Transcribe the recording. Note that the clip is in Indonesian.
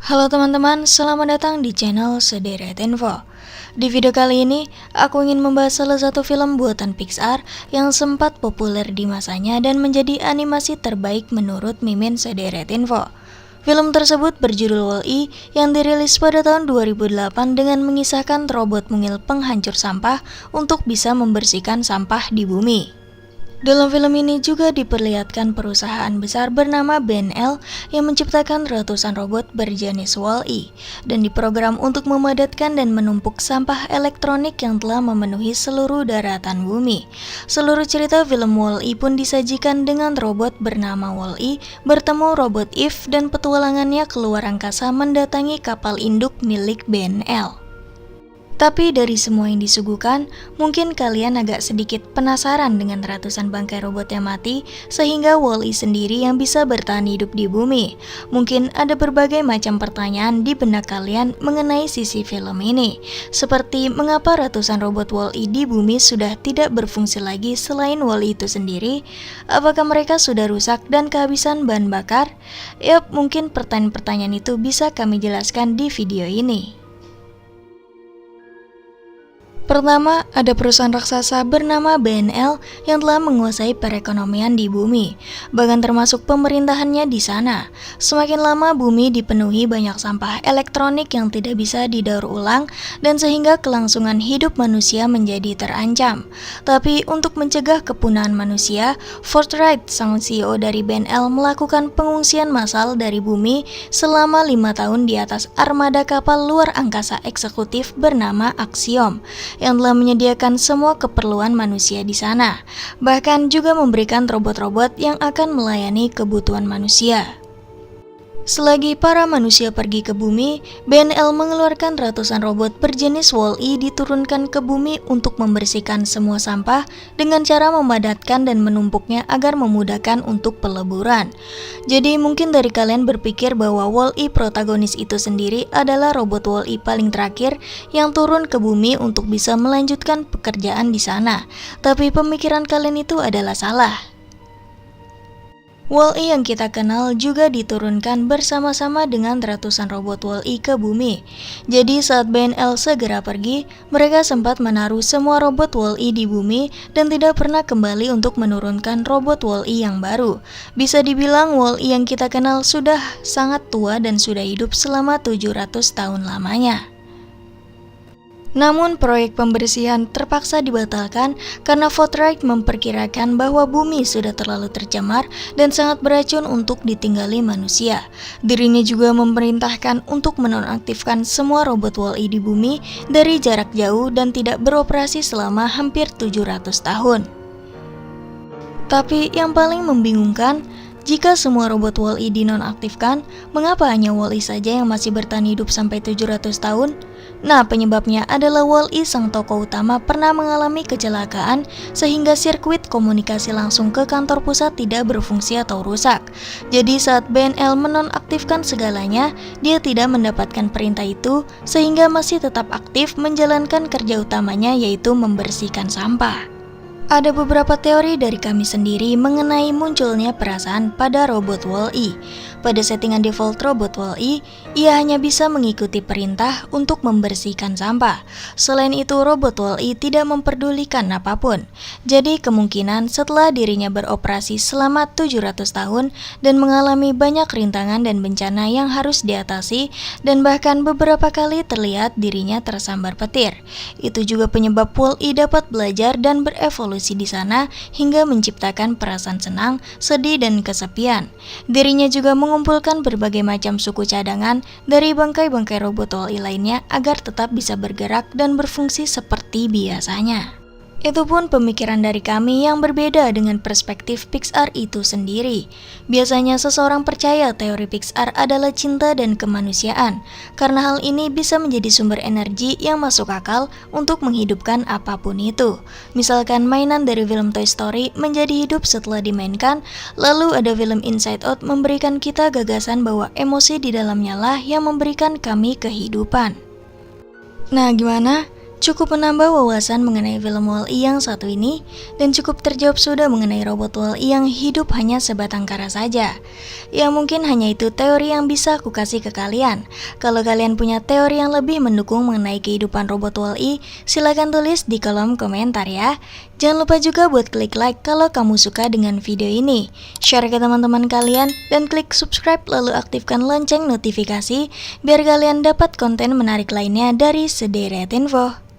Halo teman-teman, selamat datang di channel Sederet Info. Di video kali ini, aku ingin membahas salah satu film buatan Pixar yang sempat populer di masanya dan menjadi animasi terbaik menurut Mimin Sederet Info. Film tersebut berjudul Wall-E yang dirilis pada tahun 2008 dengan mengisahkan robot mungil penghancur sampah untuk bisa membersihkan sampah di bumi. Dalam film ini juga diperlihatkan perusahaan besar bernama BNL yang menciptakan ratusan robot berjenis Wall-E dan diprogram untuk memadatkan dan menumpuk sampah elektronik yang telah memenuhi seluruh daratan bumi. Seluruh cerita film Wall-E pun disajikan dengan robot bernama Wall-E bertemu robot Eve dan petualangannya keluar angkasa mendatangi kapal induk milik BNL. Tapi dari semua yang disuguhkan, mungkin kalian agak sedikit penasaran dengan ratusan bangkai robot yang mati, sehingga Wall-E sendiri yang bisa bertahan hidup di bumi. Mungkin ada berbagai macam pertanyaan di benak kalian mengenai sisi film ini, seperti mengapa ratusan robot Wall-E di bumi sudah tidak berfungsi lagi selain Wall-E itu sendiri? Apakah mereka sudah rusak dan kehabisan bahan bakar? Yap, mungkin pertanyaan-pertanyaan itu bisa kami jelaskan di video ini. Pertama, ada perusahaan raksasa bernama BNL yang telah menguasai perekonomian di bumi, bahkan termasuk pemerintahannya di sana. Semakin lama bumi dipenuhi banyak sampah elektronik yang tidak bisa didaur ulang dan sehingga kelangsungan hidup manusia menjadi terancam. Tapi untuk mencegah kepunahan manusia, Fort Wright, sang CEO dari BNL, melakukan pengungsian massal dari bumi selama 5 tahun di atas armada kapal luar angkasa eksekutif bernama Axiom, yang telah menyediakan semua keperluan manusia di sana, bahkan juga memberikan robot-robot yang akan melayani kebutuhan manusia. Selagi para manusia pergi ke bumi, BNL mengeluarkan ratusan robot berjenis Wall-E diturunkan ke bumi untuk membersihkan semua sampah dengan cara memadatkan dan menumpuknya agar memudahkan untuk peleburan. Jadi mungkin dari kalian berpikir bahwa Wall-E protagonis itu sendiri adalah robot Wall-E paling terakhir yang turun ke bumi untuk bisa melanjutkan pekerjaan di sana. Tapi pemikiran kalian itu adalah salah. Wall-E yang kita kenal juga diturunkan bersama-sama dengan ratusan robot Wall-E ke bumi. Jadi saat BNL segera pergi, mereka sempat menaruh semua robot Wall-E di bumi dan tidak pernah kembali untuk menurunkan robot Wall-E yang baru. Bisa dibilang Wall-E yang kita kenal sudah sangat tua dan sudah hidup selama 700 tahun lamanya. Namun proyek pembersihan terpaksa dibatalkan karena Fort Wright memperkirakan bahwa bumi sudah terlalu tercemar dan sangat beracun untuk ditinggali manusia. Dirinya juga memerintahkan untuk menonaktifkan semua robot Wall-E di bumi dari jarak jauh dan tidak beroperasi selama hampir 700 tahun. Tapi yang paling membingungkan, jika semua robot Wall-E dinonaktifkan, mengapa hanya Wall-E saja yang masih bertahan hidup sampai 700 tahun? Nah, penyebabnya adalah Wall-E sang tokoh utama pernah mengalami kecelakaan sehingga sirkuit komunikasi langsung ke kantor pusat tidak berfungsi atau rusak. Jadi saat BNL menonaktifkan segalanya, dia tidak mendapatkan perintah itu sehingga masih tetap aktif menjalankan kerja utamanya, yaitu membersihkan sampah. Ada beberapa teori dari kami sendiri mengenai munculnya perasaan pada robot Wall-E. Pada settingan default robot Wall-E, ia hanya bisa mengikuti perintah untuk membersihkan sampah. Selain itu, robot Wall-E tidak memperdulikan apapun. Jadi kemungkinan setelah dirinya beroperasi selama 700 tahun dan mengalami banyak rintangan dan bencana yang harus diatasi, dan bahkan beberapa kali terlihat dirinya tersambar petir. Itu juga penyebab Wall-E dapat belajar dan berevolusi di sana hingga menciptakan perasaan senang, sedih, dan kesepian. Dirinya juga mengumpulkan berbagai macam suku cadangan dari bangkai-bangkai robot Wall-E lainnya agar tetap bisa bergerak dan berfungsi seperti biasanya. Itu pun pemikiran dari kami yang berbeda dengan perspektif Pixar itu sendiri. Biasanya seseorang percaya teori Pixar adalah cinta dan kemanusiaan, karena hal ini bisa menjadi sumber energi yang masuk akal untuk menghidupkan apapun itu. Misalkan mainan dari film Toy Story menjadi hidup setelah dimainkan, lalu ada film Inside Out memberikan kita gagasan bahwa emosi di dalamnya lah yang memberikan kami kehidupan. Nah, gimana? Cukup menambah wawasan mengenai film Wall-E yang satu ini, dan cukup terjawab sudah mengenai robot Wall-E yang hidup hanya sebatang kara saja. Ya mungkin hanya itu teori yang bisa aku kasih ke kalian. Kalau kalian punya teori yang lebih mendukung mengenai kehidupan robot Wall-E, silahkan tulis di kolom komentar ya. Jangan lupa juga buat klik like kalau kamu suka dengan video ini, share ke teman-teman kalian, dan klik subscribe lalu aktifkan lonceng notifikasi biar kalian dapat konten menarik lainnya dari Sederet Info.